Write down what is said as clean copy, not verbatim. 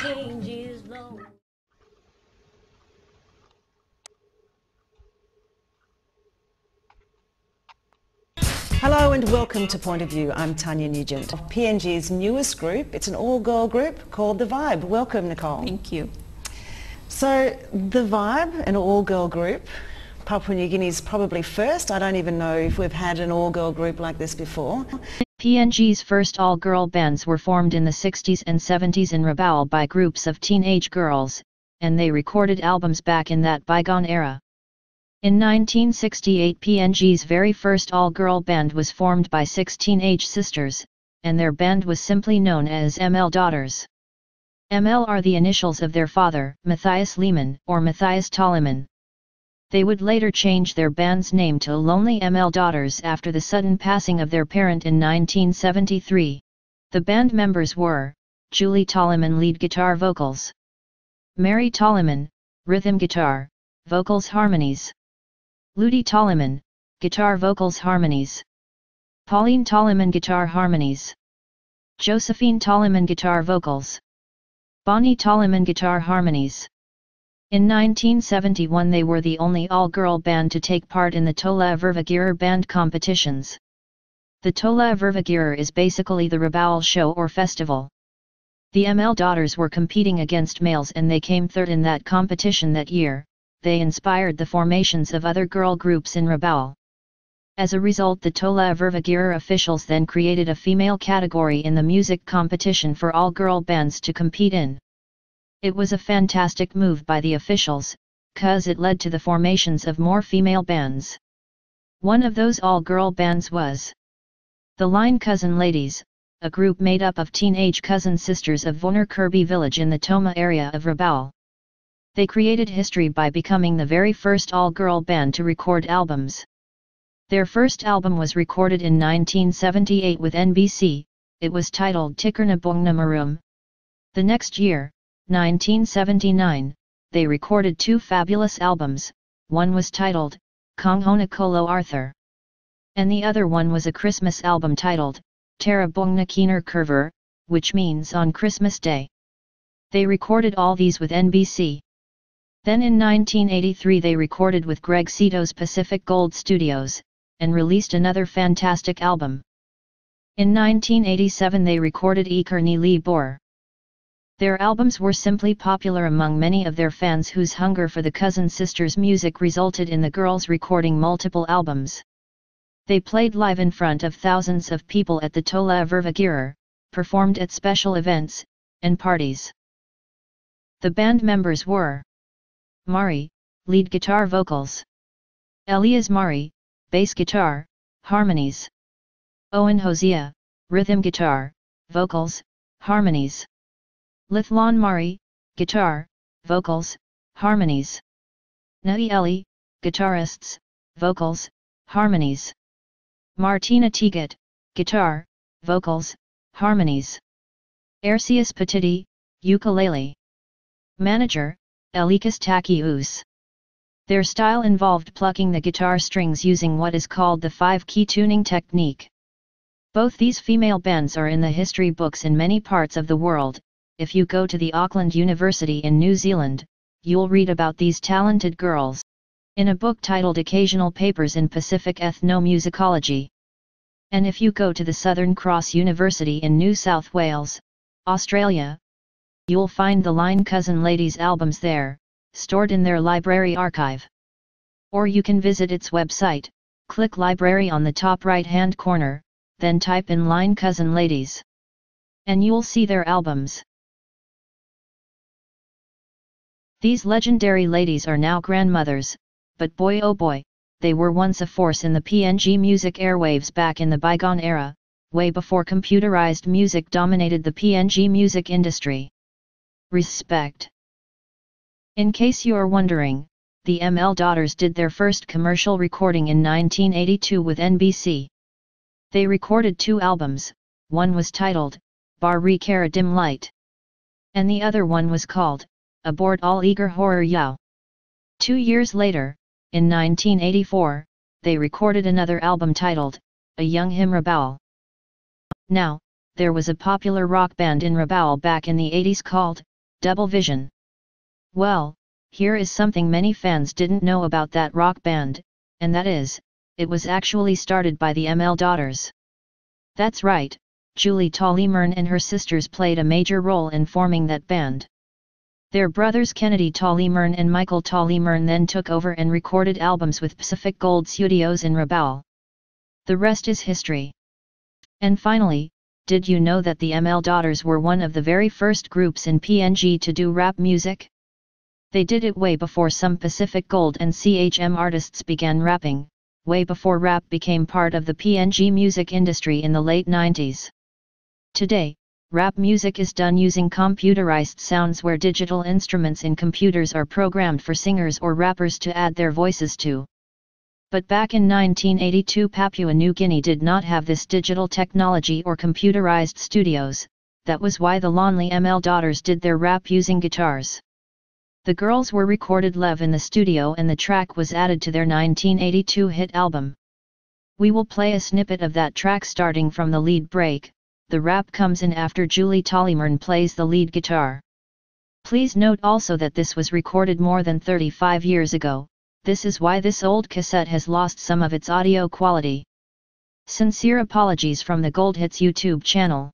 PNG'S low. Hello and welcome to Point of View. I'm Tanya Nugent of PNG's newest group. It's an all-girl group called The Vibe. Welcome, Nicole. Thank you. So, The Vibe, an all-girl group. Papua New Guinea's probably first. I don't even know if we've had an all-girl group like this before. PNG's first all-girl bands were formed in the 60s and 70s in RABAUL by groups of teenage girls, and they recorded albums back in that bygone era. In 1968, PNG's very first all-girl band was formed by 6 teenage sisters, and their band was simply known as ML Daughters. ML are the initials of their father, Matthias Lehman, or Matthias Tolleman. They would later change their band's name to Lonely ML Daughters after the sudden passing of their parent in 1973. The band members were Julie Tolleman, lead guitar vocals; Mary Tolleman, rhythm guitar, vocals harmonies; Ludi Tolleman, guitar vocals harmonies; Pauline Tolleman, guitar harmonies; Josephine Tolleman, guitar vocals; Bonnie Tolleman, guitar harmonies. In 1971 they were the only all-girl band to take part in the Tola Vervagirer band competitions. The Tola Vervagirer is basically the RABAUL show or festival. The ML Daughters were competing against males and they came third in that competition that year. They inspired the formations of other girl groups in RABAUL. As a result, the Tola Vervagirer officials then created a female category in the music competition for all girl bands to compete in. It was a fantastic move by the officials, cause it led to the formations of more female bands. One of those all-girl bands was the Line Cousin Ladies, a group made up of teenage cousin sisters of Vonner Kirby village in the Toma area of RABAUL. They created history by becoming the very first all-girl band to record albums. Their first album was recorded in 1978 with NBC, it was titled Tikarna Bongna Marum. The next year, 1979, they recorded 2 fabulous albums, one was titled Konghona Kolo Arthur, and the other one was a Christmas album titled Tara Bongna Keener Curver, which means on Christmas Day. They recorded all these with NBC. Then in 1983 they recorded with Greg Cito's Pacific Gold Studios, and released another fantastic album. In 1987 they recorded Ekarni Lee Bor. Their albums were simply popular among many of their fans whose hunger for the cousin sisters' music resulted in the girls recording multiple albums. They played live in front of thousands of people at the Tola Vervagirer, performed at special events, and parties. The band members were Mari, lead guitar vocals; Elias Mari, bass guitar, harmonies; Owen Hosea, rhythm guitar, vocals, harmonies; Lithlon Mari, guitar, vocals, harmonies; Nai Eli, guitarists, vocals, harmonies; Martina Tegat, guitar, vocals, harmonies; Arceus Petiti, ukulele. Manager, Elikas Takius. Their style involved plucking the guitar strings using what is called the 5-key tuning technique. Both these female bands are in the history books in many parts of the world. If you go to the Auckland University in New Zealand, you'll read about these talented girls in a book titled Occasional Papers in Pacific Ethnomusicology. And if you go to the Southern Cross University in New South Wales, Australia, you'll find the Line Cousin Ladies albums there, stored in their library archive. Or you can visit its website, click Library on the top right-hand corner, then type in Line Cousin Ladies. And you'll see their albums. These legendary ladies are now grandmothers, but boy oh boy, they were once a force in the PNG music airwaves back in the bygone era, way before computerized music dominated the PNG music industry. Respect. In case you're wondering, the ML Daughters did their first commercial recording in 1982 with NBC. They recorded 2 albums, one was titled Bar Kara Dim Light, and the other one was called Aboard All Eager Horror Yow. 2 years later, in 1984, they recorded another album titled A Young Him RABAUL. Now, there was a popular rock band in RABAUL back in the 80s called Double vision. Well, here is something many fans didn't know about that rock band, and that is, it was actually started by the ML daughters. That's right, Julie Tollimern and her sisters played a major role in forming that band. Their brothers Kennedy Tollimern and Michael Tollimern then took over and recorded albums with Pacific Gold Studios in RABAUL. The rest is history. And finally, did you know that the ML Daughters were one of the very first groups in PNG to do rap music? They did it way before some Pacific Gold and CHM artists began rapping, way before rap became part of the PNG music industry in the late 90s. Today, rap music is done using computerized sounds where digital instruments in computers are programmed for singers or rappers to add their voices to. But back in 1982, Papua New Guinea did not have this digital technology or computerized studios. That was why the Lonely ML Daughters did their rap using guitars. The girls were recorded live in the studio and the track was added to their 1982 hit album. We will play a snippet of that track starting from the lead break. The rap comes in after Julie Tollimern plays the lead guitar. Please note also that this was recorded more than 35 years ago. This is why this old cassette has lost some of its audio quality. Sincere apologies from the Gold Hits YouTube channel.